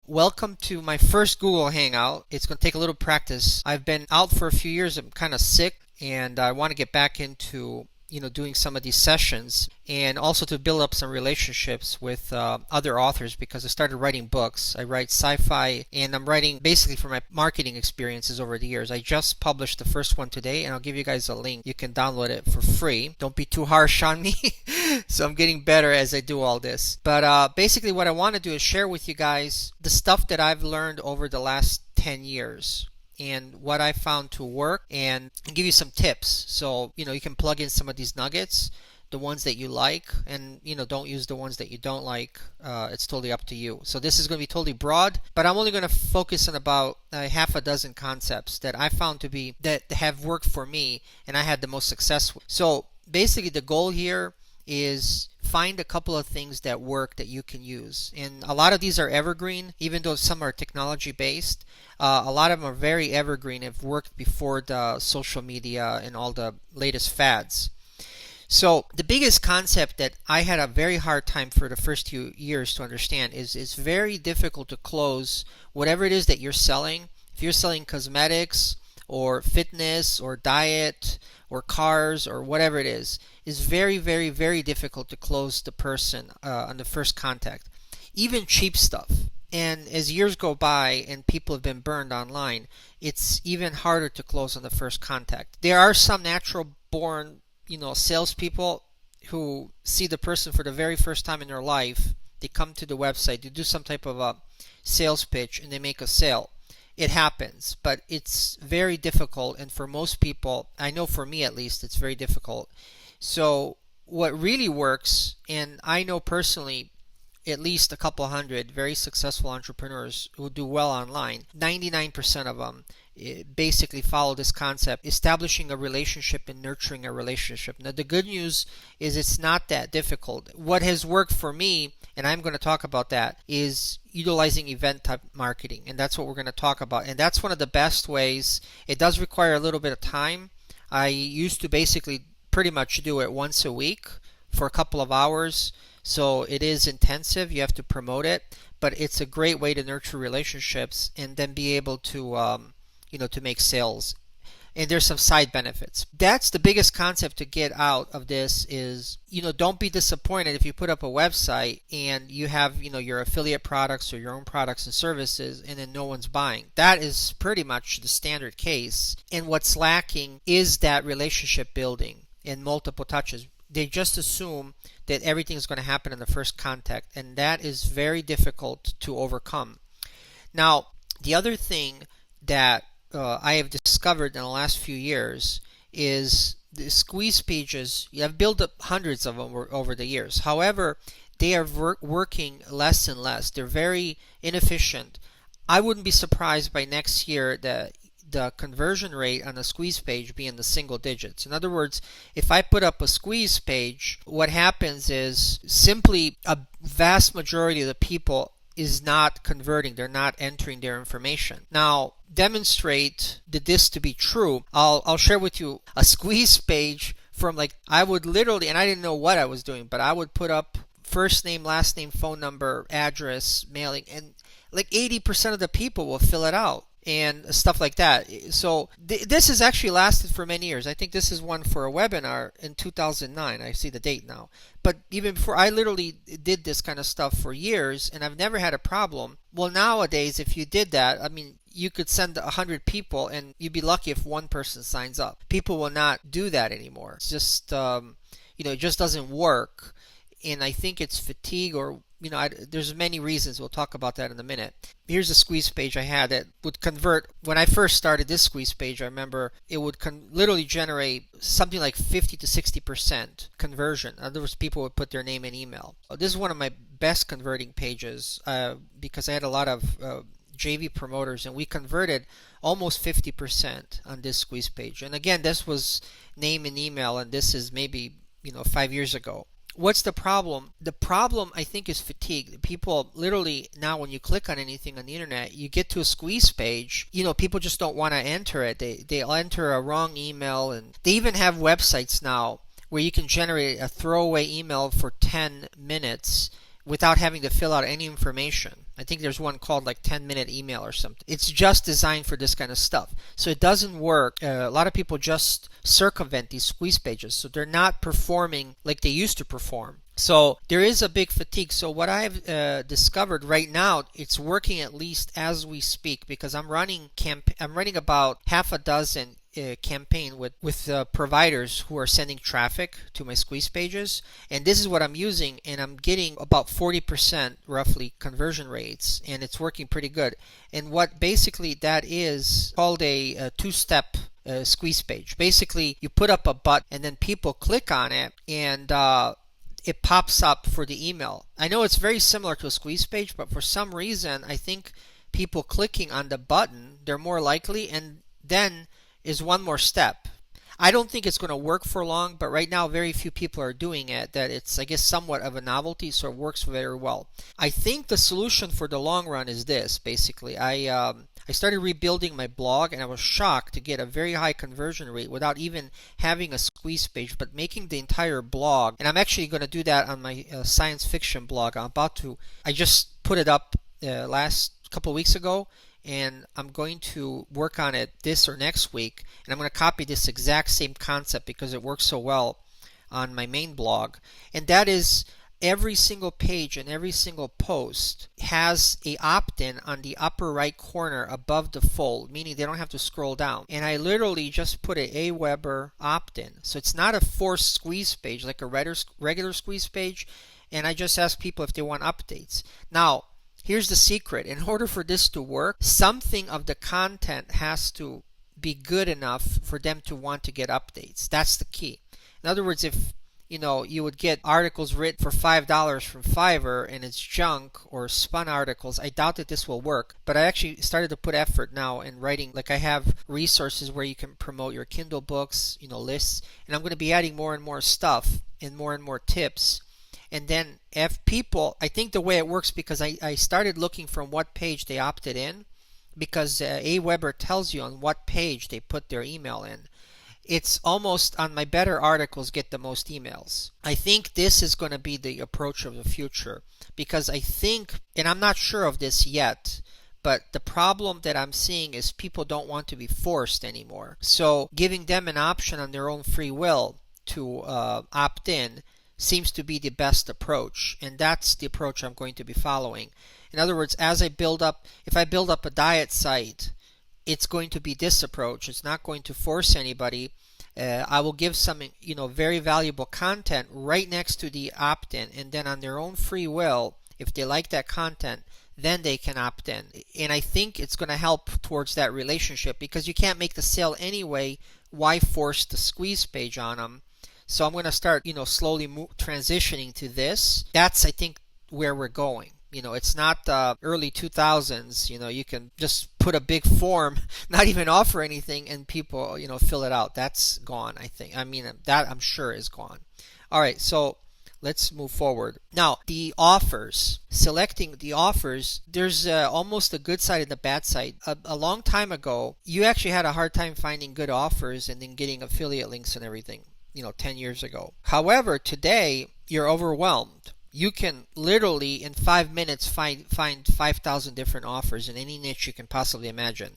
Welcome to my first Google Hangout. It's going to take a little practice. I've been out for a few years. I'm kind of sick and I want to get back into doing some of these sessions and also to build up some relationships with other authors because I started writing books. I write sci-fi and I'm writing basically for my marketing experiences over the years. I just published the first one today and I'll give you guys a link. You can download it for free. Don't be too harsh on me. So I'm getting better as I do all this. But basically what I want to do is share with you guys the stuff that I've learned over the last 10 years and what I found to work and give you some tips. So, you can plug in some of these nuggets, the ones that you like, and, don't use the ones that you don't like. It's totally up to you. So this is going to be totally broad, but I'm only going to focus on about half a dozen concepts that I found to be, that have worked for me and I had the most success with. So basically the goal here is find a couple of things that work that you can use. And a lot of these are evergreen, even though some are technology based. A lot of them are very evergreen, have worked before the social media and all the latest fads. So the biggest concept that I had a very hard time for the first few years to understand is it's very difficult to close whatever it is that you're selling. If you're selling cosmetics or fitness or diet or cars or whatever it is very, very, very difficult to close the person on the first contact. Even cheap stuff. And as years go by and people have been burned online, it's even harder to close on the first contact. There are some natural born, salespeople who see the person for the very first time in their life. They come to the website, they do some type of a sales pitch, and they make a sale. It happens, but it's very difficult, and for most people, I know for me at least, it's very difficult. So what really works, and I know personally at least a couple hundred very successful entrepreneurs who do well online, 99% of them basically follow this concept, establishing a relationship and nurturing a relationship. Now the good news is it's not that difficult. What has worked for me, and I'm going to talk about that, is utilizing event type marketing, and that's what we're going to talk about. And that's one of the best ways. It does require a little bit of time. I used to basically pretty much do it once a week for a couple of hours. So it is intensive. You have to promote it, but it's a great way to nurture relationships and then be able to, to make sales. And there's some side benefits. That's the biggest concept to get out of this is, don't be disappointed if you put up a website and you have, your affiliate products or your own products and services and then no one's buying. That is pretty much the standard case. And what's lacking is that relationship building in multiple touches. They just assume that everything is going to happen in the first contact, and that is very difficult to overcome. Now, the other thing that I have discovered in the last few years is the squeeze pages. I've built up hundreds of them over the years. However, they are working less and less. They're very inefficient. I wouldn't be surprised by next year that the conversion rate on a squeeze page be in the single digits. In other words, if I put up a squeeze page, what happens is simply a vast majority of the people is not converting. They're not entering their information. Now, demonstrate this to be true. I'll share with you a squeeze page from I would literally, and I didn't know what I was doing, but I would put up first name, last name, phone number, address, mailing, and 80% of the people will fill it out and stuff like that. So this has actually lasted for many years. I think this is one for a webinar in 2009. I see the date now. But even before, I literally did this kind of stuff for years and I've never had a problem. Well, nowadays, if you did that, you could send 100 people and you'd be lucky if one person signs up. People will not do that anymore. It's just, it just doesn't work. And I think it's fatigue or there's many reasons. We'll talk about that in a minute. Here's a squeeze page I had that would convert. When I first started this squeeze page, I remember it would literally generate something like 50 to 60% conversion. In other words, people would put their name and email. This is one of my best converting pages because I had a lot of JV promoters and we converted almost 50% on this squeeze page. And again, this was name and email, and this is maybe 5 years ago. What's the problem? The problem, I think, is fatigue. People literally now, when you click on anything on the internet, you get to a squeeze page. People just don't want to enter it. They'll enter a wrong email, and they even have websites now where you can generate a throwaway email for 10 minutes without having to fill out any information. I think there's one called like 10-minute email or something. It's just designed for this kind of stuff. So it doesn't work. A lot of people just circumvent these squeeze pages. So they're not performing like they used to perform. So there is a big fatigue. So what I've discovered right now, it's working at least as we speak, because I'm running about half a dozen campaign with providers who are sending traffic to my squeeze pages, and this is what I'm using, and I'm getting about 40% roughly conversion rates, and it's working pretty good. And what basically that is called a two-step squeeze page. Basically, you put up a button and then people click on it, and it pops up for the email. I know it's very similar to a squeeze page, but for some reason I think people clicking on the button, they're more likely, and then is one more step. I don't think it's going to work for long, but right now very few people are doing it. That it's, I guess, somewhat of a novelty, so it works very well. I think the solution for the long run is this. Basically, I started rebuilding my blog, and I was shocked to get a very high conversion rate without even having a squeeze page, but making the entire blog. And I'm actually going to do that on my science fiction blog. I just put it up last couple weeks ago, and I'm going to work on it this or next week, and I'm going to copy this exact same concept because it works so well on my main blog. And that is, every single page and every single post has a opt-in on the upper right corner above the fold, meaning they don't have to scroll down. And I literally just put a Aweber opt-in, so it's not a forced squeeze page like a regular squeeze page, and I just ask people if they want updates. Now, here's the secret. In order for this to work, something of the content has to be good enough for them to want to get updates. That's the key. In other words, if you would get articles written for $5 from Fiverr and it's junk or spun articles, I doubt that this will work. But I actually started to put effort now in writing. Like, I have resources where you can promote your Kindle books, lists, and I'm going to be adding more and more stuff and more tips. And then if people, I think the way it works, because I started looking from what page they opted in, because Aweber tells you on what page they put their email in. It's almost on my better articles get the most emails. I think this is going to be the approach of the future, because I think, and I'm not sure of this yet, but the problem that I'm seeing is people don't want to be forced anymore. So giving them an option on their own free will to opt in seems to be the best approach, and that's the approach I'm going to be following. In other words, if I build up a diet site, it's going to be this approach. It's not going to force anybody. I will give some very valuable content right next to the opt-in, and then on their own free will, if they like that content, then they can opt in. And I think it's going to help towards that relationship, because you can't make the sale anyway. Why force the squeeze page on them? So I'm going to start, slowly transitioning to this. That's, I think, where we're going. It's not the early 2000s. You can just put a big form, not even offer anything, and people, fill it out. That's gone, I think. That I'm sure is gone. All right, so let's move forward. Now, the offers. Selecting the offers, there's almost a good side and a bad side. A long time ago, you actually had a hard time finding good offers and then getting affiliate links and everything. 10 years ago. However, today you're overwhelmed. You can literally in 5 minutes find 5,000 different offers in any niche you can possibly imagine.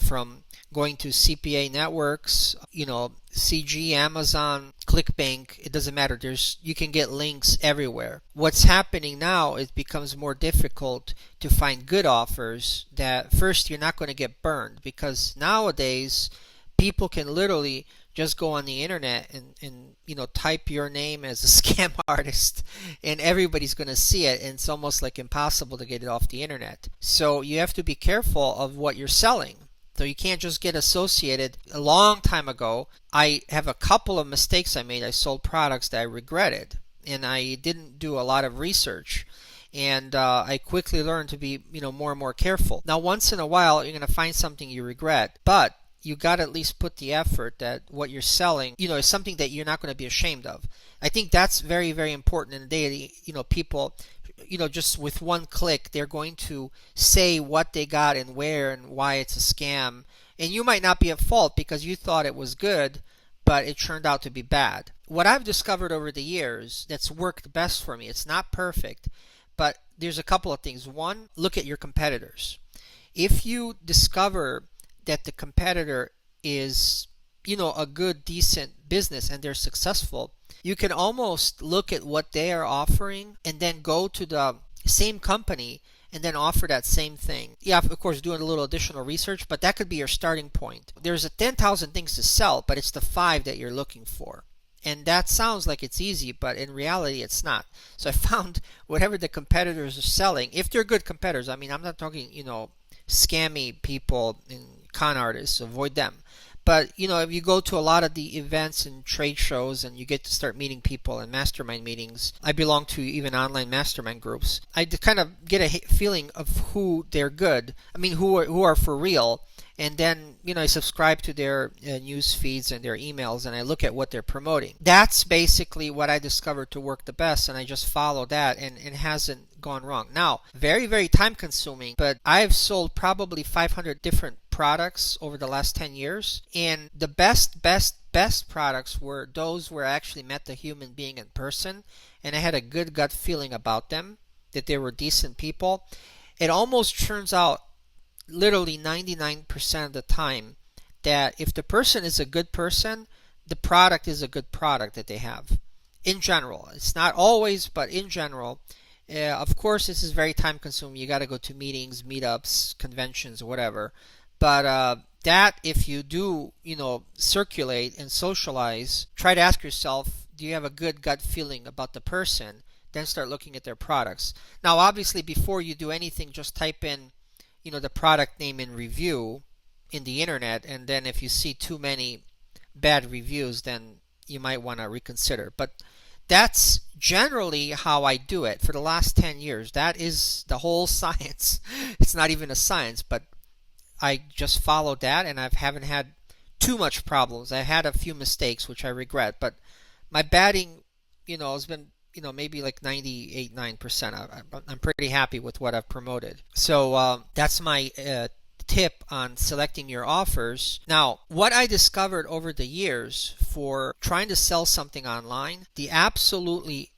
From going to CPA networks, CG, Amazon, ClickBank, it doesn't matter. You can get links everywhere. What's happening now, it becomes more difficult to find good offers that first you're not going to get burned, because nowadays people can literally just go on the internet and type your name as a scam artist, and everybody's going to see it, and it's almost like impossible to get it off the internet. So you have to be careful of what you're selling. So you can't just get associated. A long time ago, I have a couple of mistakes I made. I sold products that I regretted, and I didn't do a lot of research. And I quickly learned to be more and more careful. Now, once in a while, you're going to find something you regret, but you got to at least put the effort that what you're selling, is something that you're not going to be ashamed of. I think that's very, very important in the day. People, just with one click, they're going to say what they got and where and why it's a scam. And you might not be at fault because you thought it was good, but it turned out to be bad. What I've discovered over the years that's worked best for me, it's not perfect, but there's a couple of things. One, look at your competitors. If you discover that the competitor is, a good, decent business and they're successful, you can almost look at what they are offering and then go to the same company and then offer that same thing. Yeah, of course, doing a little additional research, but that could be your starting point. There's 10,000 things to sell, but it's the 5 that you're looking for. And that sounds like it's easy, but in reality, it's not. So I found whatever the competitors are selling, if they're good competitors, I mean, I'm not talking, scammy people and con artists, avoid them. But, if you go to a lot of the events and trade shows and you get to start meeting people in mastermind meetings, I belong to even online mastermind groups, I kind of get a feeling of who they're good. I mean, who are for real. And then, I subscribe to their news feeds and their emails and I look at what they're promoting. That's basically what I discovered to work the best, and I just follow that, and it hasn't gone wrong. Now, very, very time consuming, but I've sold probably 500 different products over the last 10 years, and the best products were those where I actually met the human being in person and I had a good gut feeling about them, that they were decent people. It almost turns out literally 99% of the time that if the person is a good person, the product is a good product that they have. In general, it's not always, but in general. Of course, this is very time consuming. You got to go to meetings, meetups, conventions, whatever. But that, if you do, circulate and socialize, try to ask yourself, do you have a good gut feeling about the person? Then start looking at their products. Now, obviously, before you do anything, just type in the product name in review in the internet, and then if you see too many bad reviews, then you might want to reconsider. But that's generally how I do it for the last 10 years. That is the whole science. It's not even a science, but I just followed that, and I haven't had too much problems. I had a few mistakes, which I regret, but my batting, has been maybe like 98.9%. I'm pretty happy with what I've promoted. So that's my tip on selecting your offers. Now, what I discovered over the years for trying to sell something online, the absolutely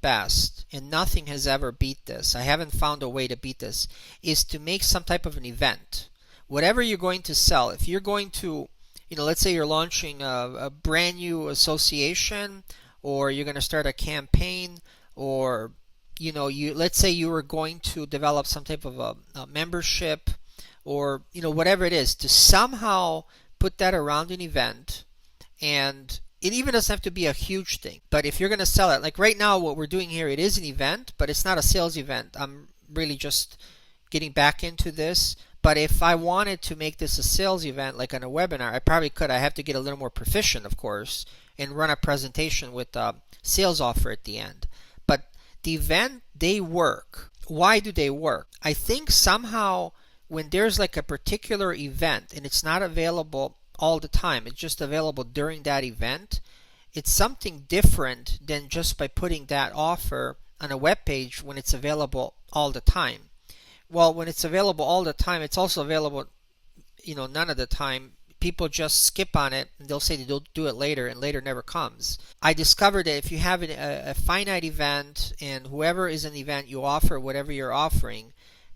best, and nothing has ever beat this, I haven't found a way to beat this, is to make some type of an event. Whatever you're going to sell, if you're going to, let's say you're launching a brand new association, or you're going to start a campaign, or let's say you were going to develop some type of a membership, or whatever it is, to somehow put that around an event. And it even doesn't have to be a huge thing, but if you're going to sell it, like right now what we're doing here, it is an event, but it's not a sales event. I'm really just getting back into this. But if I wanted to make this a sales event, like on a webinar, I probably could. I have to get a little more proficient, of course, and run a presentation with a sales offer at the end. But the event, they work. Why do they work? I think somehow when there's like a particular event and it's not available all the time, it's just available during that event, it's something different than just by putting that offer on a web page when it's available all the time. Well, when it's available all the time, it's also available, none of the time. People just skip on it and they'll say they'll do it later, and later never comes. I discovered that if you have a finite event and whoever is in the event, you offer whatever you're offering,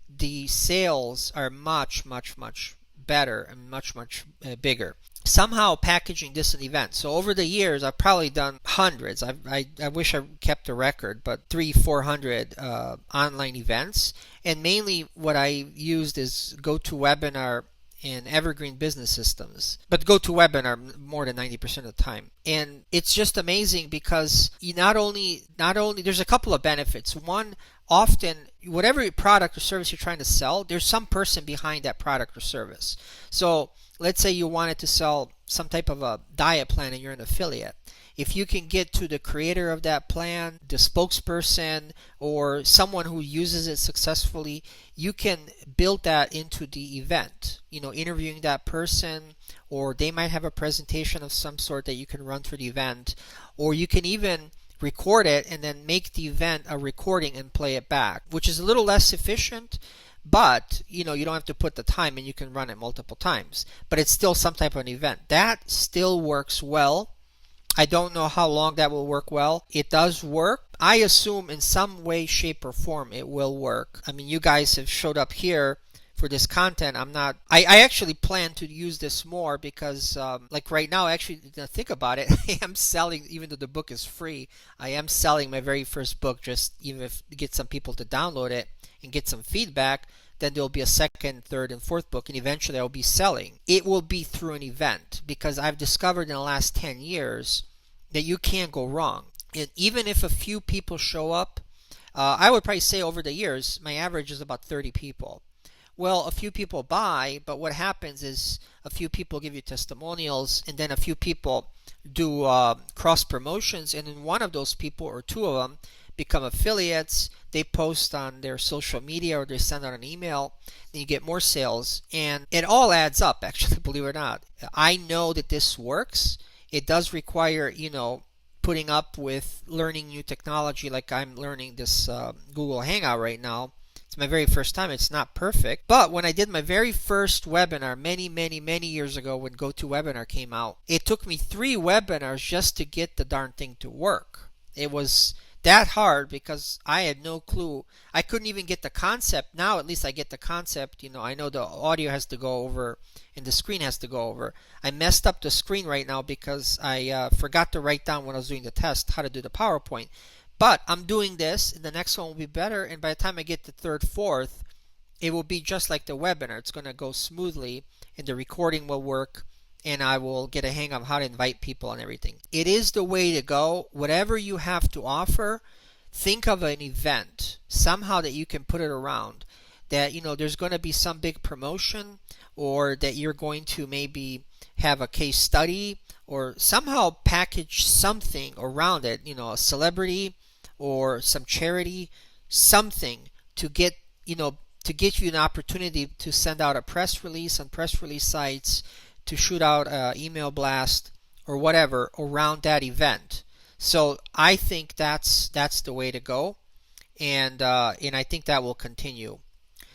the sales are much, much, much better and much, much bigger. Somehow packaging this an event. So over the years, I've probably done hundreds. I wish I kept a record, but 300-400 online events. And mainly what I used is GoToWebinar and Evergreen Business Systems, but GoToWebinar more than 90% of the time. And it's just amazing because you not only there's a couple of benefits. One, often whatever product or service you're trying to sell, there's some person behind that product or service. So let's say you wanted to sell some type of a diet plan and you're an affiliate. If you can get to the creator of that plan, the spokesperson, or someone who uses it successfully, you can build that into the event. Interviewing that person, or they might have a presentation of some sort that you can run through the event, or you can even record it and then make the event a recording and play it back, which is a little less efficient, But you don't have to put the time, and you can run it multiple times, but it's still some type of an event that still works well. I don't know how long that will work well. It does work. I assume in some way, shape, or form it will work. I mean, you guys have showed up here for this content. I actually plan to use this more because, like right now, actually, think about it, I am selling, even though the book is free, I am selling my very first book, just even if to get some people to download it and get some feedback. Then there'll be a second, third, and fourth book, and eventually I'll be selling. It will be through an event because I've discovered in the last 10 years that you can't go wrong. And even if a few people show up, I would probably say over the years, my average is about 30 people. Well, a few people buy, but what happens is a few people give you testimonials, and then a few people do cross promotions, and then one of those people or two of them become affiliates. They post on their social media or they send out an email, and you get more sales, and it all adds up, actually, believe it or not. I know that this works. It does require, putting up with learning new technology, like I'm learning this Google Hangout right now. It's my very first time. It's not perfect. But when I did my very first webinar many years ago when GoToWebinar came out, it took me 3 webinars just to get the darn thing to work. It was that hard because I had no clue. I couldn't even get the concept. Now at least I get the concept. I know the audio has to go over and the screen has to go over. I messed up the screen right now because I forgot to write down when I was doing the test how to do the PowerPoint. But I'm doing this, and the next one will be better, and by the time I get to third, fourth, it will be just like the webinar. It's going to go smoothly, and the recording will work, and I will get a hang of how to invite people and everything. It is the way to go. Whatever you have to offer, think of an event, somehow that you can put it around. That, there's going to be some big promotion, or that you're going to maybe have a case study, or somehow package something around it, a celebrity, or some charity, something to get you an opportunity to send out a press release on press release sites, to shoot out an email blast or whatever around that event. So I think that's the way to go, and I think that will continue.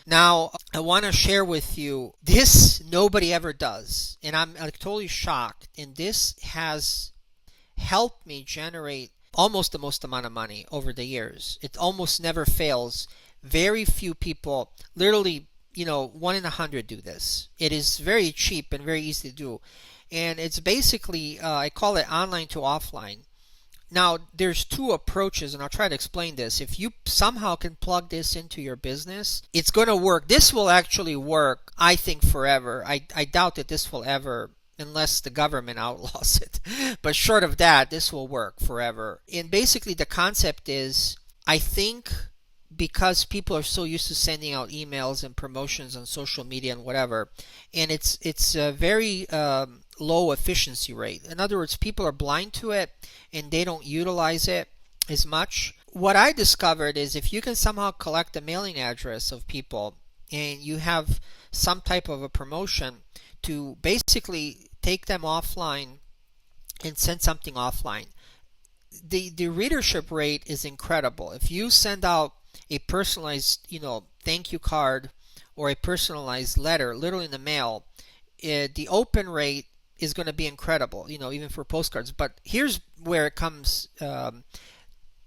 Now I want to share with you this nobody ever does, and I'm totally shocked. And this has helped me generate almost the most amount of money over the years. It almost never fails. Very few people, literally, 1 in 100 do this. It is very cheap and very easy to do. And it's basically, I call it online to offline. Now, there's 2 approaches, and I'll try to explain this. If you somehow can plug this into your business, it's going to work. This will actually work, I think, forever. I doubt that this will ever, unless the government outlaws it. But short of that, this will work forever. And basically the concept is, I think because people are so used to sending out emails and promotions on social media and whatever, and it's a very low efficiency rate. In other words, people are blind to it and they don't utilize it as much. What I discovered is if you can somehow collect the mailing address of people and you have some type of a promotion to basically take them offline and send something offline, the readership rate is incredible. If you send out a personalized thank you card or a personalized letter literally in the mail, the open rate is going to be incredible, even for postcards. But here's where it comes.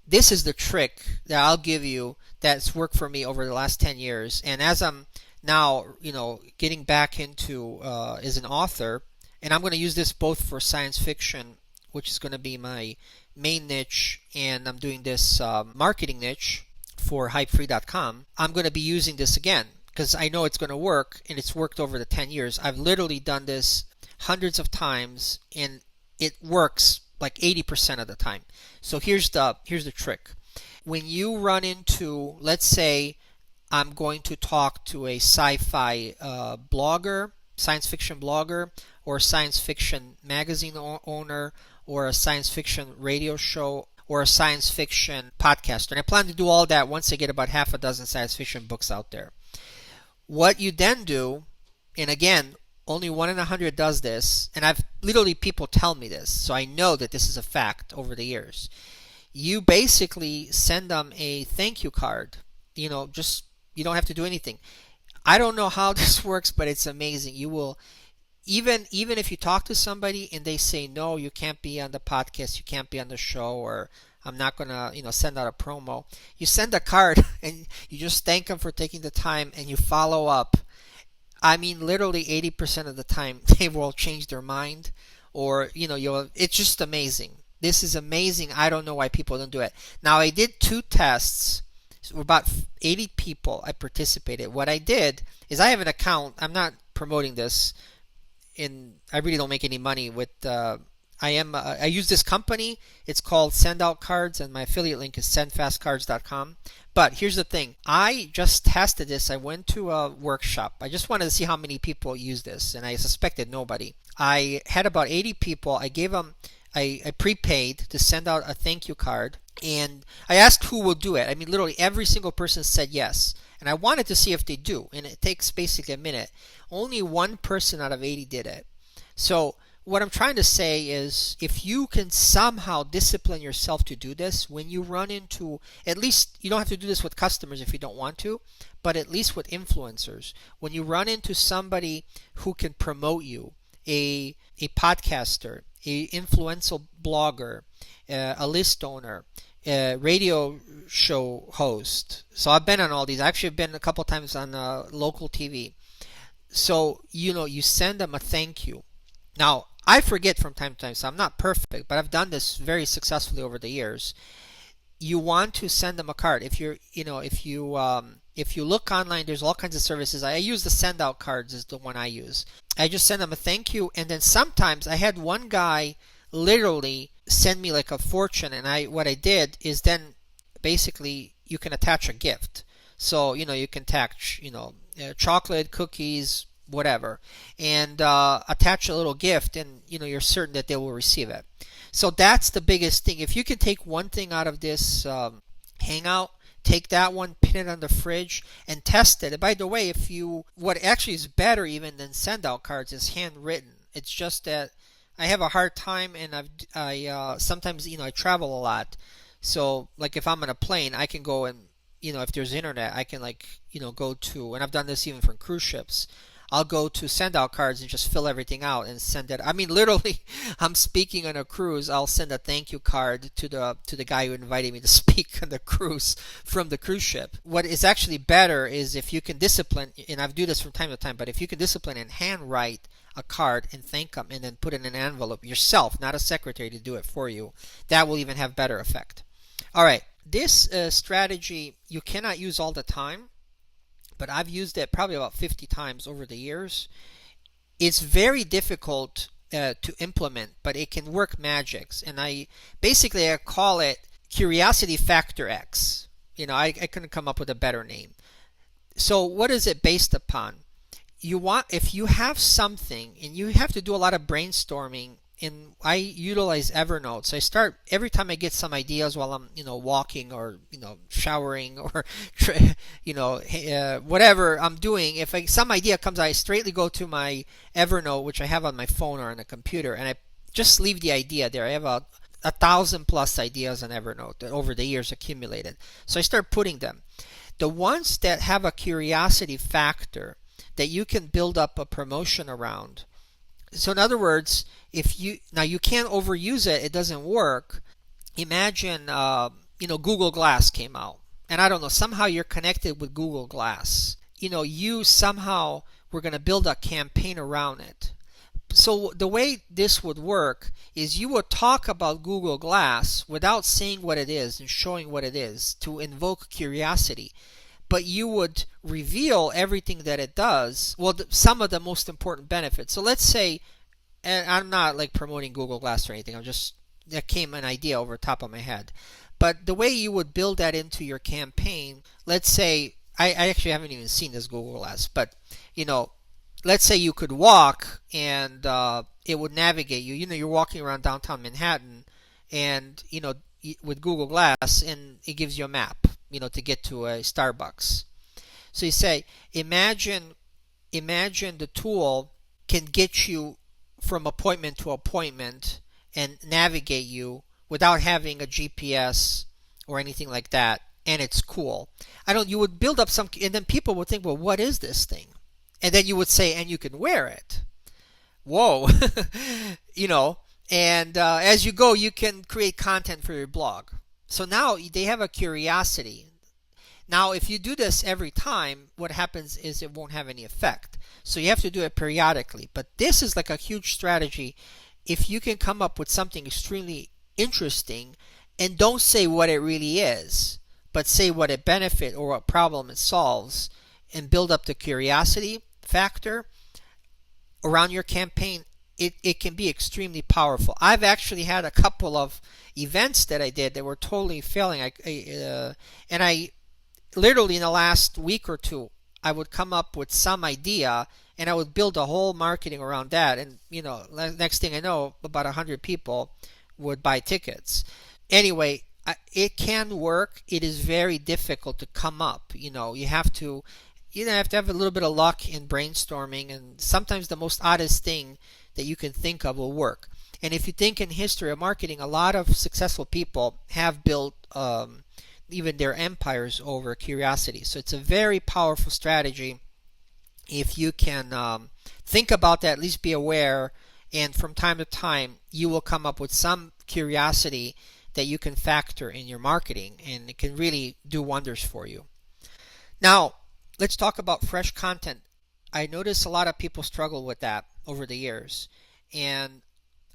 This is the trick that I'll give you that's worked for me over the last 10 years. And as I'm now, getting back into as an author, and I'm going to use this both for science fiction, which is going to be my main niche, and I'm doing this marketing niche for HypeFree.com. I'm going to be using this again because I know it's going to work, and it's worked over the 10 years. I've literally done this hundreds of times, and it works like 80% of the time. So here's the trick. When you run into, let's say, I'm going to talk to a sci-fi blogger, science fiction blogger, or a science fiction magazine owner, or a science fiction radio show, or a science fiction podcaster. And I plan to do all that once I get about half a dozen science fiction books out there. What you then do, and again, only 1 in 100 does this, and I've literally people tell me this, so I know that this is a fact over the years. You basically send them a thank you card. You don't have to do anything. I don't know how this works, but it's amazing. You will even if you talk to somebody and they say no, you can't be on the podcast, you can't be on the show, or I'm not gonna send out a promo. You send a card and you just thank them for taking the time and you follow up. I mean, literally 80% of the time they will change their mind, or it's just amazing. This is amazing. I don't know why people don't do it. Now I did 2 tests. So about 80 people I participated. What I did is I have an account. I'm not promoting this. I really don't make any money with. I use this company. It's called Send Out Cards, and my affiliate link is sendfastcards.com. But here's the thing. I just tested this. I went to a workshop. I just wanted to see how many people use this, and I suspected nobody. I had about 80 people. I gave them. I prepaid to send out a thank you card, and I asked who will do it. I mean, literally every single person said yes, and I wanted to see if they do. And it takes basically a minute. Only one person out of 80 did it. So what I'm trying to say is, if you can somehow discipline yourself to do this, when you run into, at least you don't have to do this with customers if you don't want to, but at least with influencers, when you run into somebody who can promote you, a podcaster, a influential blogger, a list owner, a radio show host. So I've been on all these. I've actually been a couple times on local TV. So you send them a thank you. Now I forget from time to time, so I'm not perfect, but I've done this very successfully over the years. You want to send them a card. If you look online, there's all kinds of services. I use the send out cards is the one I use. I just send them a thank you, and then sometimes I had one guy literally send me like a fortune, and what I did is then basically you can attach a gift. So you can attach chocolate, cookies, whatever, and attach a little gift, and you're certain that they will receive it. So that's the biggest thing. If you can take one thing out of this Hangout, take that one, pin it on the fridge, and test it. And by the way, what actually is better even than send out cards is handwritten. It's just that I have a hard time, and I sometimes I travel a lot. So like if I'm on a plane, I can go and if there's internet, I can go to, and I've done this even from cruise ships. I'll go to send out cards and just fill everything out and send it. I mean, literally, I'm speaking on a cruise. I'll send a thank you card to the guy who invited me to speak on the cruise from the cruise ship. What is actually better is if you can discipline, and I do this from time to time, but if you can discipline and handwrite a card and thank them, and then put it in an envelope yourself, not a secretary to do it for you, that will even have better effect. All right, this strategy you cannot use all the time, but I've used it probably about 50 times over the years. It's very difficult to implement, but it can work magics. And I call it Curiosity Factor X. I couldn't come up with a better name. So what is it based upon? If you have something, and you have to do a lot of brainstorming, and I utilize Evernote. So I start every time I get some ideas while I'm walking, or showering, or whatever I'm doing. If some idea comes, I straightly go to my Evernote, which I have on my phone or on the computer, and I just leave the idea there. I have a 1,000+ ideas on Evernote that over the years accumulated. So I start putting them. The ones that have a curiosity factor that you can build up a promotion around. So in other words, you can't overuse it, it doesn't work. Imagine Google Glass came out, and I don't know, somehow you're connected with Google Glass. You somehow were going to build a campaign around it. So the way this would work is you would talk about Google Glass without saying what it is and showing what it is to invoke curiosity. But you would reveal everything that it does, some of the most important benefits. So let's say, and I'm not promoting Google Glass or anything, that came an idea over the top of my head. But the way you would build that into your campaign, let's say, I actually haven't even seen this Google Glass, but let's say you could walk and it would navigate you. You're walking around downtown Manhattan, and with Google Glass, and it gives you a map, to get to a Starbucks. So you say, imagine the tool can get you from appointment to appointment and navigate you without having a GPS or anything like that. and it's cool. I don't. You would build up some, and then people would think, well, what is this thing? And then you would say, and you can wear it. Whoa, you know. And as you go, you can create content for your blog. So now they have a curiosity. Now, if you do this every time, what happens is it won't have any effect. So you have to do it periodically. But this is like a huge strategy. If you can come up with something extremely interesting and don't say what it really is, but say what it benefits or what problem it solves, and build up the curiosity factor around your campaign, it can be extremely powerful. I've actually had a couple of events that I did that were totally failing. And I literally in the last week or two, I would come up with some idea and I would build a whole marketing around that. And, next thing I know, about 100 people would buy tickets. Anyway, it can work. It is very difficult to come up. You have to have a little bit of luck in brainstorming, and sometimes the most oddest thing that you can think of will work. And if you think in history of marketing, a lot of successful people have built even their empires over curiosity. So it's a very powerful strategy. If you can think about that, at least be aware, and from time to time you will come up with some curiosity that you can factor in your marketing, and it can really do wonders for you. Now, let's talk about fresh content. I notice a lot of people struggle with that over the years, and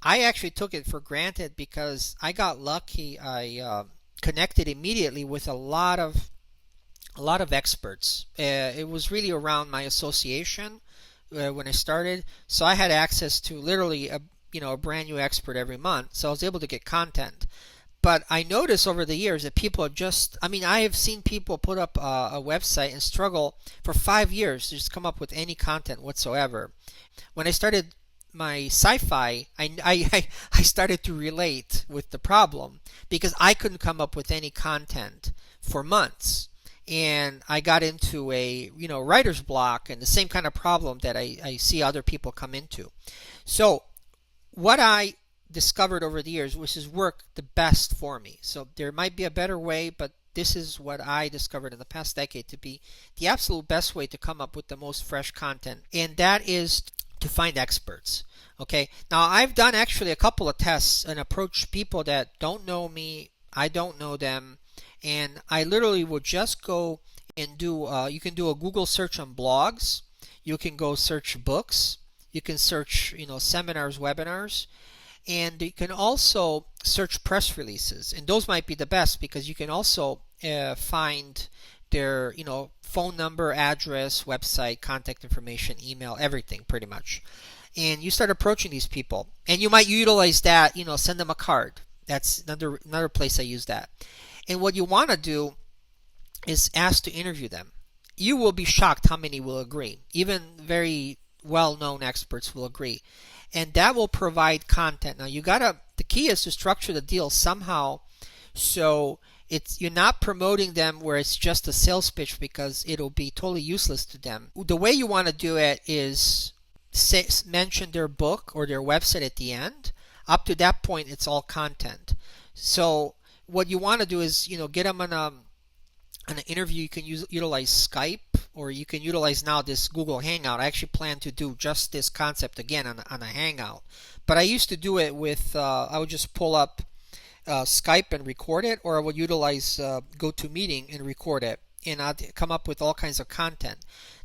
I actually took it for granted because I got lucky. I connected immediately with a lot of experts. It was really around my association when I started, so I had access to literally a brand new expert every month, so I was able to get content. But I noticed over the years that people I have seen people put up a website and struggle for 5 years to just come up with any content whatsoever. When I started my sci-fi, I started to relate with the problem because I couldn't come up with any content for months. And I got into a writer's block, and the same kind of problem that I see other people come into. So what I discovered over the years, which has worked the best for me. So there might be a better way, but this is what I discovered in the past decade to be the absolute best way to come up with the most fresh content, and that is to find experts. Okay, now I've done actually a couple of tests and approached people that don't know me, I don't know them, and I literally would just go and do you can do a Google search on blogs, you can go search books, you can search seminars, webinars, and you can also search press releases, and those might be the best because you can also find their phone number, address, website, contact information, email, everything pretty much. And you start approaching these people, and you might utilize that, send them a card. That's another place I use that. And what you want to do is ask to interview them. You will be shocked how many will agree. Even very well-known experts will agree. And that will provide content. Now the key is to structure the deal somehow so you're not promoting them where it's just a sales pitch, because it'll be totally useless to them. The way you want to do it is mention their book or their website at the end. Up to that point, it's all content. So what you want to do is get them on an interview. You can utilize Skype, or you can utilize now this Google Hangout. I actually plan to do just this concept again on a Hangout. But I used to do it with, I would just pull up Skype and record it, or I would utilize GoToMeeting and record it, and I'd come up with all kinds of content.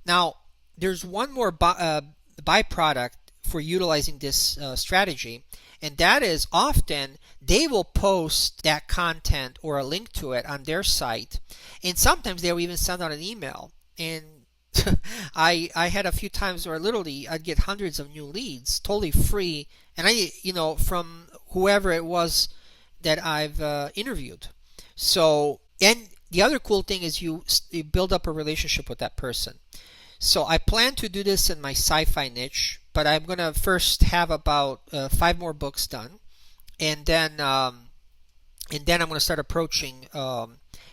Now, there's one more byproduct for utilizing this strategy, and that is often they will post that content or a link to it on their site, and sometimes they'll even send out an email. And I had a few times where literally I'd get hundreds of new leads totally free, and from whoever it was that I've interviewed. So, and the other cool thing is you build up a relationship with that person. So I plan to do this in my sci-fi niche, but I'm going to first have about 5 more books done, and then I'm going to start approaching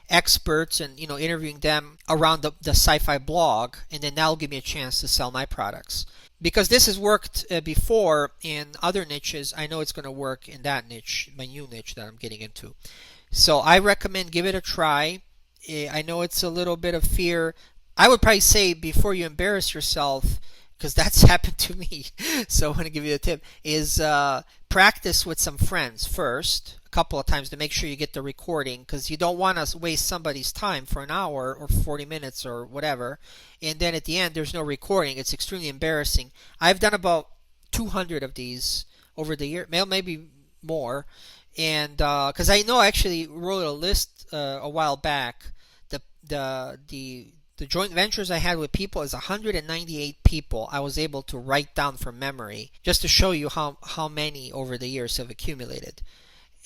experts and interviewing them around the sci-fi blog, and then that'll give me a chance to sell my products. Because this has worked before in other niches, I know it's going to work in that niche, my new niche that I'm getting into. So I recommend give it a try. I know it's a little bit of fear. I would probably say before you embarrass yourself, because that's happened to me. So I want to give you a tip: is practice with some friends first, a couple of times to make sure you get the recording, because you don't want to waste somebody's time for an hour or 40 minutes or whatever, and then at the end there's no recording. It's extremely embarrassing. I've done about 200 of these over the year, maybe more, and because I know I actually wrote a list a while back. The joint ventures I had with people is 198 people I was able to write down from memory, just to show you how many over the years have accumulated.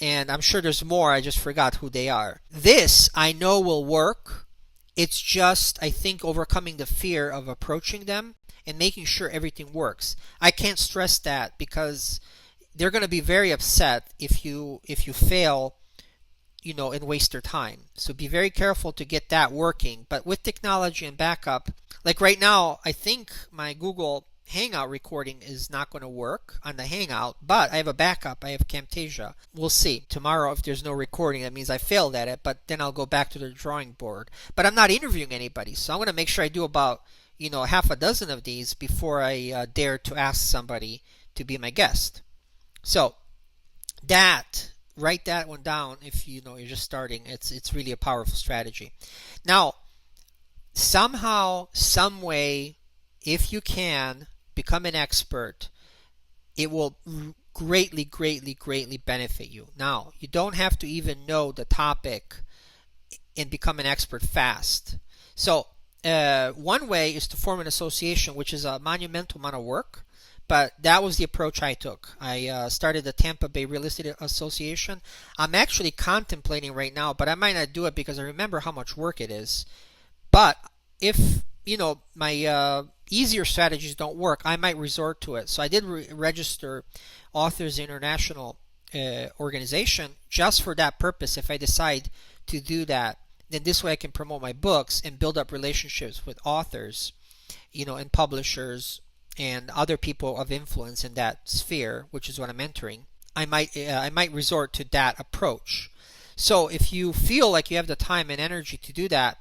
And I'm sure there's more, I just forgot who they are. This I know will work. It's just, I think, overcoming the fear of approaching them and making sure everything works. I can't stress that, because they're going to be very upset if you fail, and waste their time. So be very careful to get that working. But with technology and backup, like right now, I think my Google Hangout recording is not going to work on the Hangout, but I have a backup. I have Camtasia. We'll see. Tomorrow, if there's no recording, that means I failed at it, but then I'll go back to the drawing board. But I'm not interviewing anybody, so I'm going to make sure I do about, half a dozen of these before I dare to ask somebody to be my guest. So write that one down. If you're just starting, it's really a powerful strategy. Now, somehow, some way, if you can become an expert, it will greatly, greatly, greatly benefit you. Now, you don't have to even know the topic and become an expert fast. So one way is to form an association, which is a monumental amount of work. But that was the approach I took. I started the Tampa Bay Real Estate Association. I'm actually contemplating right now, but I might not do it because I remember how much work it is. But if, my easier strategies don't work, I might resort to it. So I did register Authors International organization just for that purpose. If I decide to do that, then this way I can promote my books and build up relationships with authors, and publishers and other people of influence in that sphere, which is what I'm entering. I might resort to that approach. So if you feel like you have the time and energy to do that,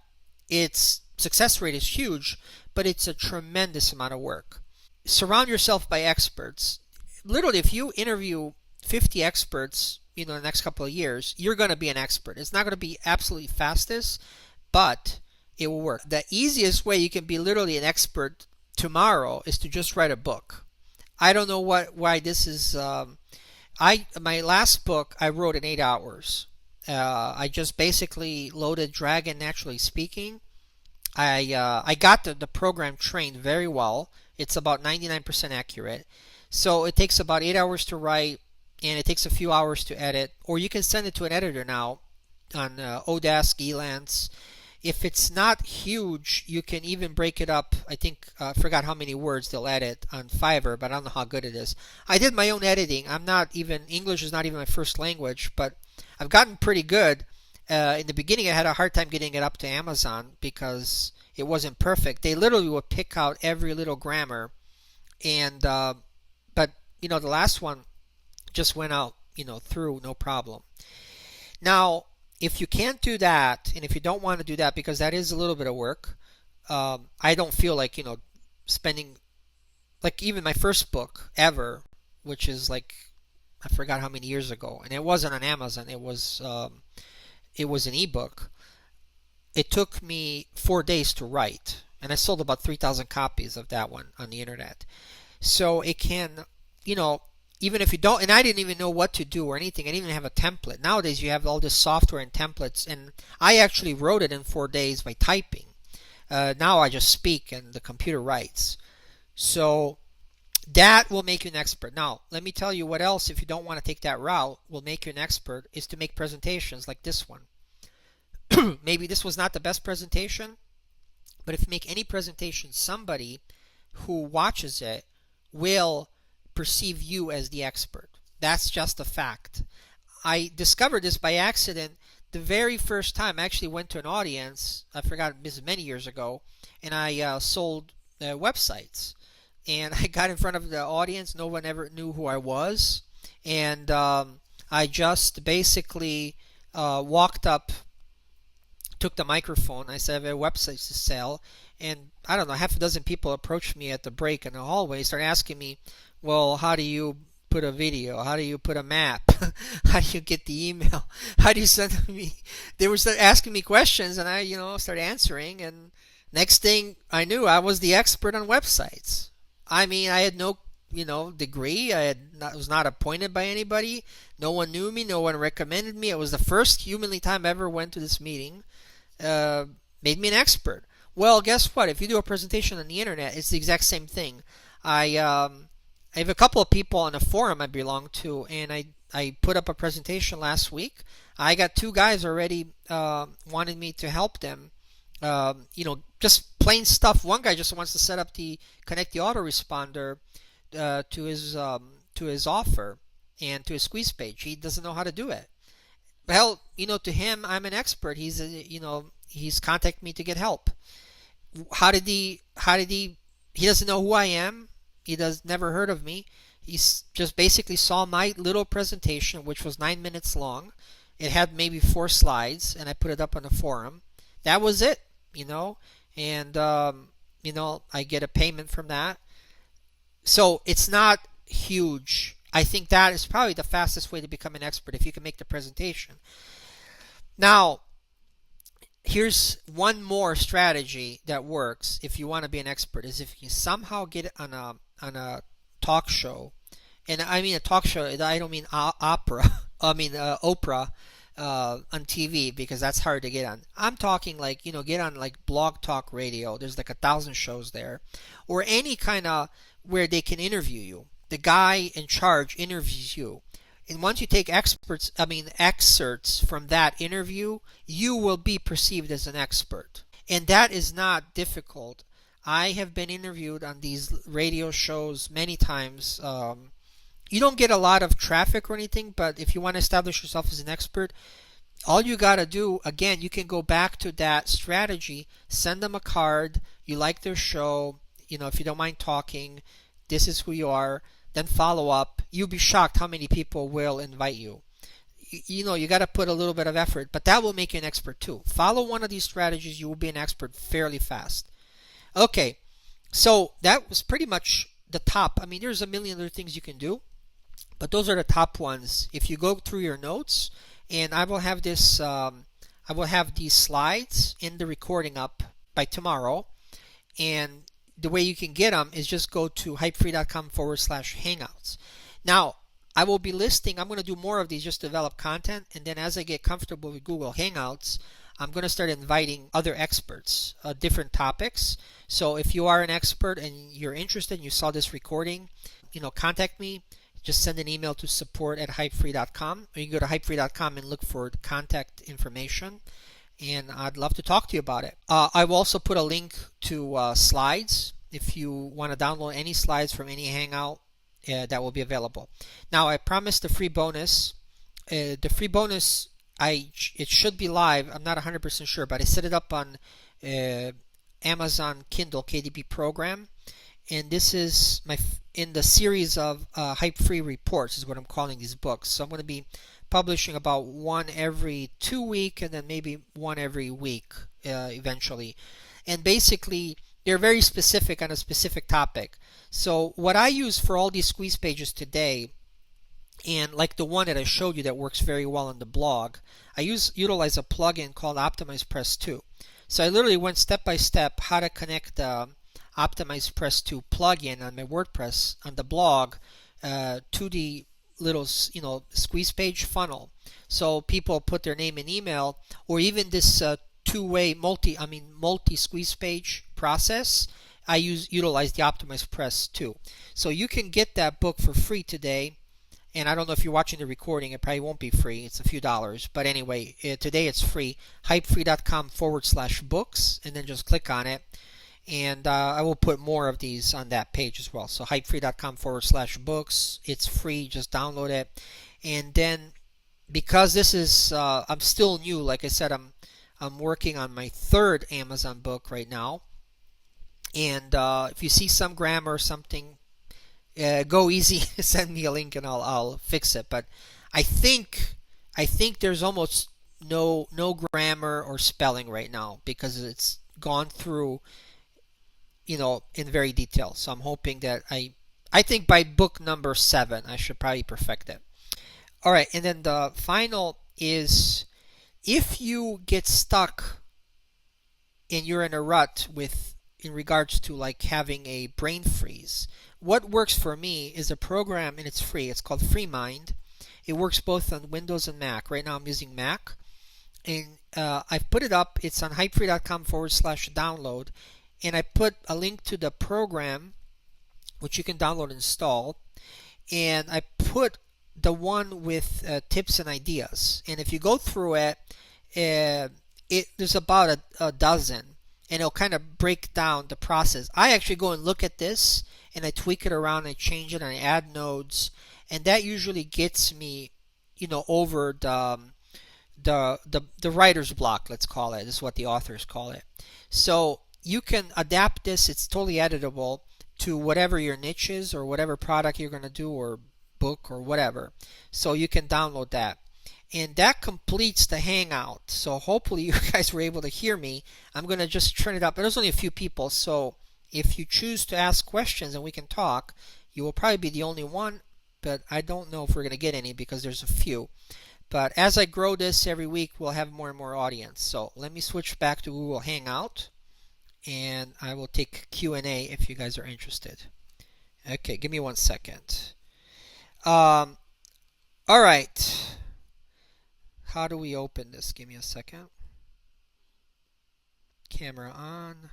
its success rate is huge, but it's a tremendous amount of work. Surround yourself by experts. Literally, if you interview 50 experts, in the next couple of years, you're going to be an expert. It's not going to be absolutely fastest, but it will work. The easiest way you can be literally an expert tomorrow is to just write a book. I don't know why this is. My last book I wrote in 8 hours. I just basically loaded Dragon Naturally Speaking. I got the program trained very well. It's about 99% accurate. So it takes about 8 hours to write, and it takes a few hours to edit. Or you can send it to an editor now on Odesk, Elance. If it's not huge, you can even break it up. I think I forgot how many words they'll edit on Fiverr, but I don't know how good it is. I did my own editing. English is not even my first language, but I've gotten pretty good. In the beginning, I had a hard time getting it up to Amazon because it wasn't perfect. They literally would pick out every little grammar, and but the last one just went out through no problem. Now, if you can't do that, and if you don't want to do that, because that is a little bit of work, I don't feel like spending, like, even my first book ever, which is like, I forgot how many years ago, and it wasn't on Amazon. It was an ebook. It took me 4 days to write, and I sold about 3,000 copies of that one on the internet. So it can, even if you don't, and I didn't even know what to do or anything. I didn't even have a template. Nowadays you have all this software and templates, and I actually wrote it in 4 days by typing. Now I just speak and the computer writes. So that will make you an expert. Now, let me tell you what else, if you don't want to take that route, will make you an expert, is to make presentations like this one. Maybe this was not the best presentation, but if you make any presentation, somebody who watches it will perceive you as the expert. That's just a fact. I discovered this by accident the very first time. I actually went to an audience, I forgot, this is many years ago, and I sold websites. And I got in front of the audience. No one ever knew who I was. And I just basically walked up took the microphone. I said, I have websites to sell. And I don't know, half a dozen people approached me at the break in the hallway, started asking me, well, how do you put a video? How do you put a map? How do you get the email? How do you send me? They were asking me questions, and I, started answering. And next thing I knew, I was the expert on websites. I mean, I had no, degree. Was not appointed by anybody. No one knew me. No one recommended me. It was the first humanly time I ever went to this meeting. Made me an expert. Well, guess what? If you do a presentation on the internet, it's the exact same thing. I have a couple of people on a forum I belong to, and I put up a presentation last week. I got 2 guys already wanting me to help them. Just plain stuff. One guy just wants to connect the autoresponder to his offer and to his squeeze page. He doesn't know how to do it. Well, to him, I'm an expert. He's contacted me to get help. How did he doesn't know who I am. He never heard of me. He just basically saw my little presentation, which was 9 minutes long. It had maybe 4 slides, and I put it up on the forum. That was it, and I get a payment from that. So it's not huge. I think that is probably the fastest way to become an expert, if you can make the presentation. Now, here's one more strategy that works if you want to be an expert, is if you somehow get on a talk show. And I mean a talk show, I don't mean opera. I mean Oprah on TV, because that's hard to get on. I'm talking like, get on like Blog Talk Radio. There's like 1,000 shows there. Or any kind of where they can interview you. The guy in charge interviews you. And once you take excerpts from that interview, you will be perceived as an expert. And that is not difficult. I have been interviewed on these radio shows many times. You don't get a lot of traffic or anything, but if you want to establish yourself as an expert, all you got to do, again, you can go back to that strategy, send them a card, you like their show, if you don't mind talking, this is who you are, then follow up. You'll be shocked how many people will invite you. You got to put a little bit of effort, but that will make you an expert too. Follow one of these strategies, you will be an expert fairly fast. Okay, so that was pretty much the top. I mean, there's a million other things you can do, but those are the top ones. If you go through your notes, and I will have these slides in the recording up by tomorrow, and the way you can get them is just go to hypefree.com/hangouts. Now, I'm going to do more of these, just develop content, and then as I get comfortable with Google Hangouts, I'm going to start inviting other experts, different topics. So if you are an expert and you're interested and you saw this recording, contact me. Just send an email to support@hypefree.com, or you can go to hypefree.com and look for contact information, and I'd love to talk to you about it. I will also put a link to slides. If you want to download any slides from any Hangout, that will be available. Now, I promised the free bonus. The free bonus, it should be live. I'm not 100% sure, but I set it up on Amazon Kindle KDP program, and this is in the series of HypeFree reports is what I'm calling these books. So I'm going to be publishing about one every 2 weeks, and then maybe one every week eventually. And basically, they're very specific on a specific topic. So what I use for all these squeeze pages today, and like the one that I showed you that works very well on the blog, I utilize a plugin called Optimize Press 2. So I literally went step by step how to connect the Optimize Press 2 plugin on my WordPress on the blog to the little squeeze page funnel. So people put their name and email, or even this two-way multi squeeze page process. I utilize the Optimize Press 2. So you can get that book for free today. And I don't know if you're watching the recording, it probably won't be free. It's a few dollars. But anyway, today it's free. hypefree.com/books, and then just click on it. And I will put more of these on that page as well. So hypefree.com/books. It's free. Just download it. And then, because this is, I'm still new. Like I said, I'm working on my 3rd Amazon book right now. And if you see some grammar or something, go easy. Send me a link and I'll fix it. But I think there's almost no grammar or spelling right now because it's gone through, in very detail. So I'm hoping that I think by book number 7 I should probably perfect it. All right, and then the final is if you get stuck and you're in a rut with in regards to like having a brain freeze. What works for me is a program and it's free. It's called FreeMind. It works both on Windows and Mac. Right now I'm using Mac, and I've put it up. It's on hypefree.com/download, and I put a link to the program which you can download and install, and I put the one with tips and ideas. And if you go through it, there's about a dozen, and it'll kind of break down the process. I actually go and look at this, and I tweak it around, I change it, and I add nodes, and that usually gets me, over the writer's block. Let's call it. This is what the authors call it. So you can adapt this. It's totally editable to whatever your niche is or whatever product you're going to do or book or whatever. So you can download that. And that completes the Hangout. So hopefully you guys were able to hear me. I'm going to just turn it up. There's only a few people, so if you choose to ask questions and we can talk, you will probably be the only one, but I don't know if we're going to get any because there's a few. But as I grow this every week, we'll have more and more audience. So let me switch back to Google Hangout, and I will take Q&A if you guys are interested. Okay, give me 1 second. All right. How do we open this? Give me a second. Camera on.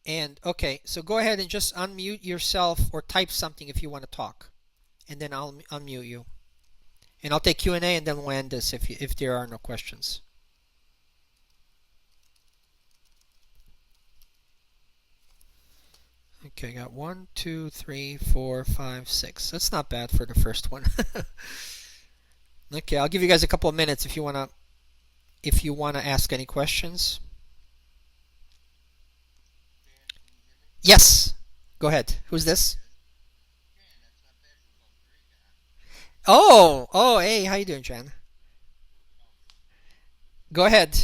And okay, so go ahead and just unmute yourself or type something if you want to talk. And then I'll unmute you. And I'll take Q&A and then we'll end this if there are no questions. Okay, got 1, 2, 3, 4, 5, 6. That's not bad for the first one. Okay, I'll give you guys a couple of minutes if you wanna ask any questions. Yes. Go ahead. Who's this? Oh, hey, how you doing, Jan? Go ahead.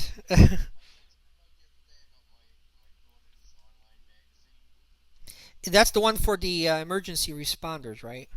That's the one for the emergency responders, right?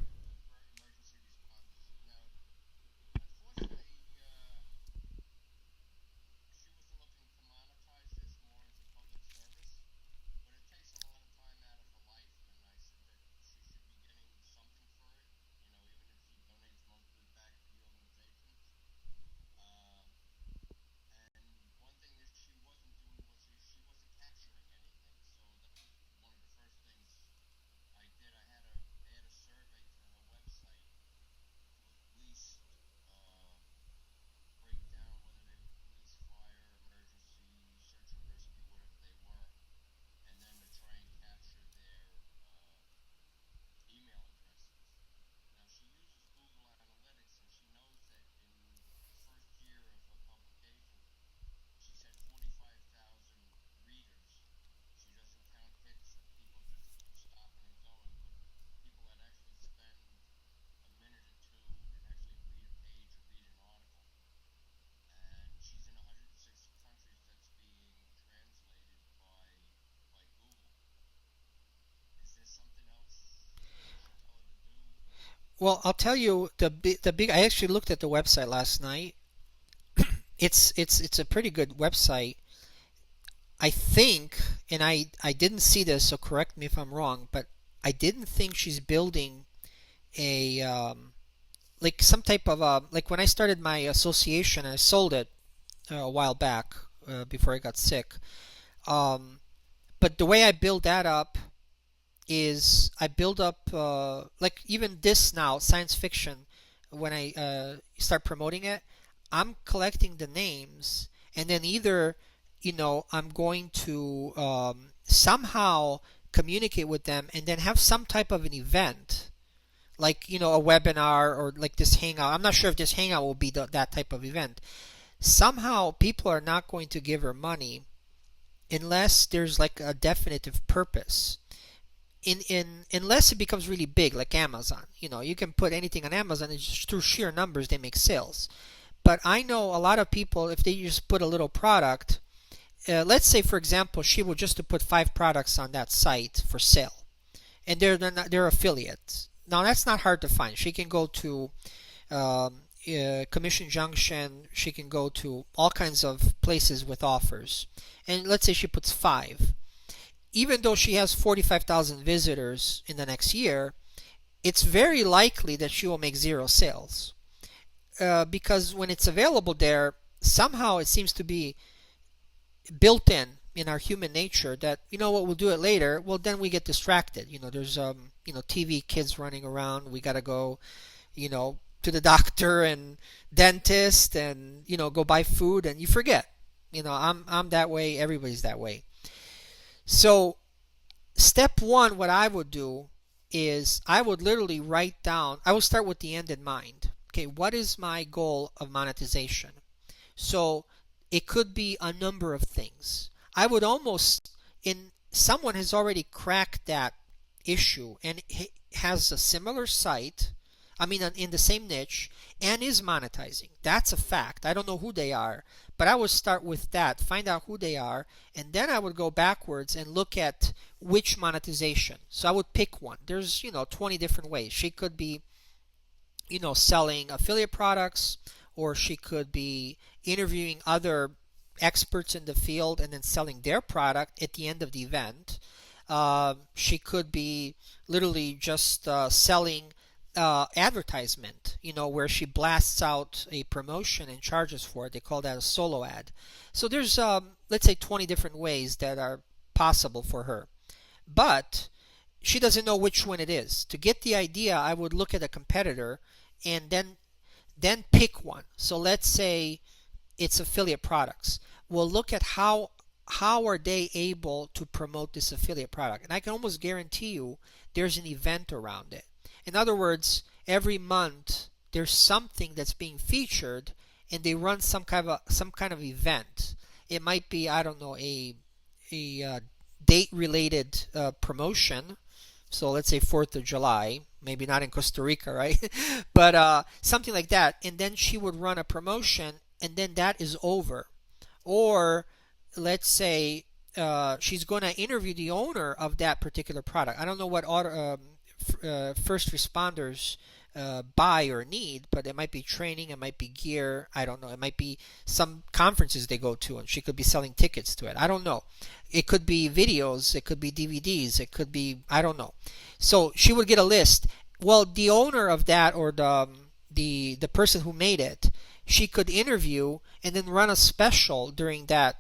Well, I'll tell you the big. I actually looked at the website last night. It's a pretty good website. I think, and I didn't see this, so correct me if I'm wrong, but I didn't think she's building a like some type of like when I started my association, I sold it a while back before I got sick. Um, but the way I build that up is I build up like even this now science fiction when I start promoting it, I'm collecting the names, and then either I'm going to somehow communicate with them and then have some type of an event like a webinar or like this hangout. I'm not sure if this hangout will be that type of event. Somehow people are not going to give her money unless there's like a definitive purpose. in unless it becomes really big like Amazon. You can put anything on Amazon and just through sheer numbers they make sales. But I know a lot of people, if they just put a little product, let's say for example she would just to put 5 products on that site for sale, and they're affiliates. Now that's not hard to find. She can go to Commission Junction. She can go to all kinds of places with offers. And let's say she puts 5. Even though she has 45,000 visitors in the next year, it's very likely that she will make 0 sales. Because when it's available there, somehow it seems to be built in our human nature that, what, we'll do it later. Well, then we get distracted. There's TV kids running around. We got to go, to the doctor and dentist and, go buy food, and you forget. I'm that way. Everybody's that way. So step one, what I would do is I would literally write down, I would start with the end in mind. Okay, what is my goal of monetization? So it could be a number of things. I would almost, in someone has already cracked that issue and has a similar site, I mean, in the same niche, and is monetizing. That's a fact. I don't know who they are, but I would start with that, find out who they are, and then I would go backwards and look at which monetization. So I would pick one. There's, 20 different ways. She could be, selling affiliate products, or she could be interviewing other experts in the field and then selling their product at the end of the event. She could be literally just selling advertisement, where she blasts out a promotion and charges for it. They call that a solo ad. So there's, let's say, 20 different ways that are possible for her. But she doesn't know which one it is. To get the idea, I would look at a competitor and then pick one. So let's say it's affiliate products. We'll look at how are they able to promote this affiliate product. And I can almost guarantee you there's an event around it. In other words, every month there's something that's being featured, and they run some kind of event. It might be, I don't know, a date related promotion. So let's say 4th of July, maybe not in Costa Rica, right? But something like that. And then she would run a promotion, and then that is over. Or let's say she's going to interview the owner of that particular product. I don't know what first responders buy or need, but it might be training, it might be gear, I don't know, it might be some conferences they go to and she could be selling tickets to it. I don't know. It could be videos, it could be DVDs, it could be, I don't know. So she would get a list. Well, the owner of that, or the person who made it, she could interview and then run a special during that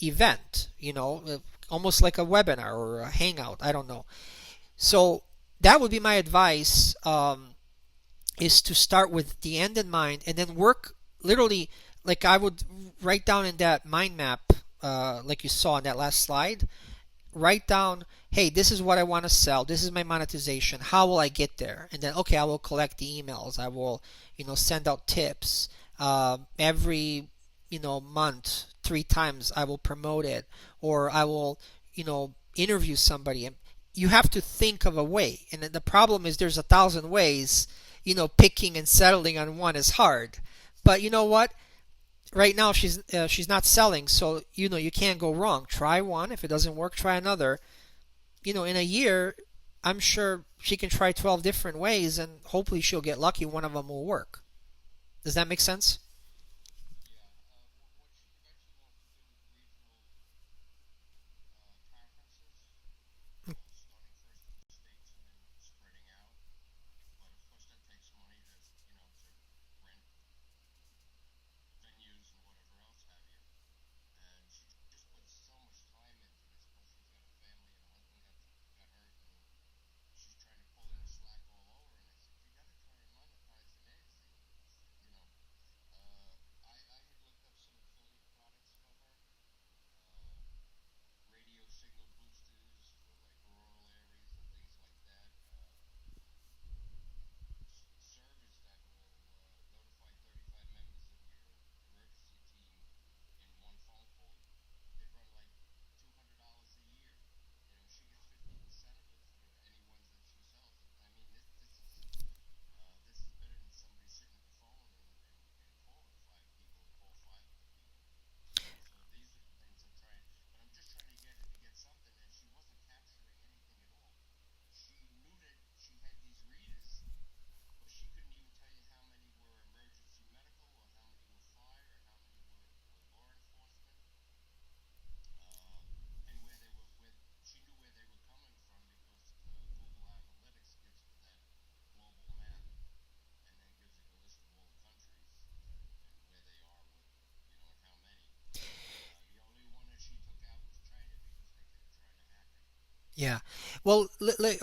event, almost like a webinar or a hangout, I don't know. So that would be my advice, is to start with the end in mind and then work literally, like I would write down in that mind map, like you saw in that last slide. Write down, hey, this is what I want to sell, this is my monetization, how will I get there? And then, okay, I will collect the emails, I will send out tips, every month 3 times I will promote it, or I will interview somebody. And you have to think of a way, and the problem is there's 1,000 ways. Picking and settling on one is hard. But you know what? Right now she's not selling, so you can't go wrong. Try one. If it doesn't work, try another. In a year, I'm sure she can try 12 different ways, and hopefully she'll get lucky. One of them will work. Does that make sense? Yeah. Well,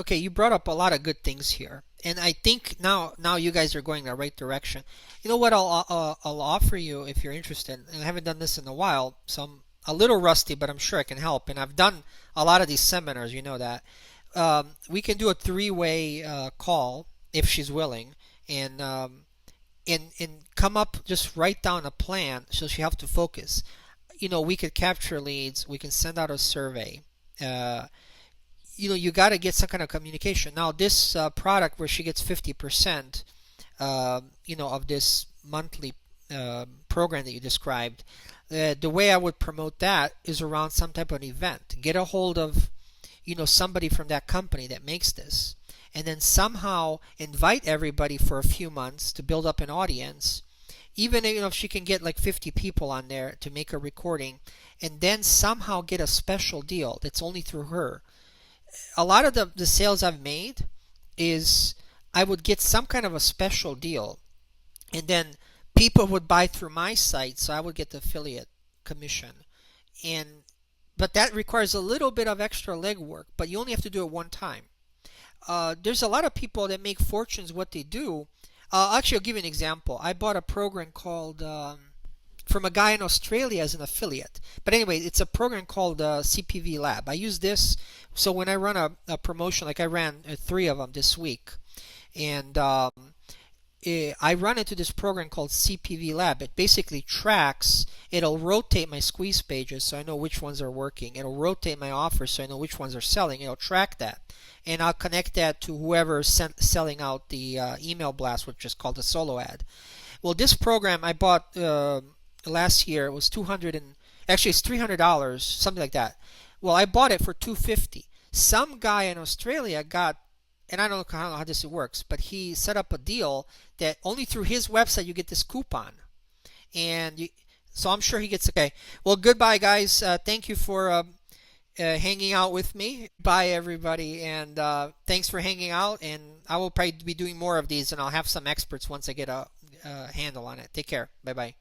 okay, you brought up a lot of good things here, and I think now you guys are going the right direction. You know what I'll offer you if you're interested. And I haven't done this in a while, so I'm a little rusty, but I'm sure I can help. And I've done a lot of these seminars. You know that. We can do a three-way call if she's willing, and come up, just write down a plan so she have to focus. We could capture leads. We can send out a survey. Uh, you got to get some kind of communication. Now, this product where she gets 50%, of this monthly program that you described, the way I would promote that is around some type of event. Get a hold of, somebody from that company that makes this, and then somehow invite everybody for a few months to build up an audience. Even if she can get like 50 people on there to make a recording, and then somehow get a special deal that's only through her. A lot of the sales I've made is I would get some kind of a special deal, and then people would buy through my site, so I would get the affiliate commission. And but that requires a little bit of extra legwork, but you only have to do it one time. There's a lot of people that make fortunes what they do. Actually, I'll give you an example. I bought a program called from a guy in Australia as an affiliate. But anyway, it's a program called CPV Lab. I use this so when I run a promotion, like I ran three of them this week, and I run into this program called CPV Lab. It basically tracks, it'll rotate my squeeze pages so I know which ones are working. It'll rotate my offers so I know which ones are selling. It'll track that. And I'll connect that to whoever's selling out the email blast, which is called a solo ad. Well, this program I bought last year. It was 200 and actually it's $300, something like that. Well, I bought it for 250. Some guy in Australia got, and I don't know how this works, but he set up a deal that only through his website you get this coupon, and so I'm sure he gets okay. Well, goodbye, guys. Thank you for hanging out with me. Bye, everybody, and thanks for hanging out. And I will probably be doing more of these, and I'll have some experts once I get a handle on it. Take care. Bye bye.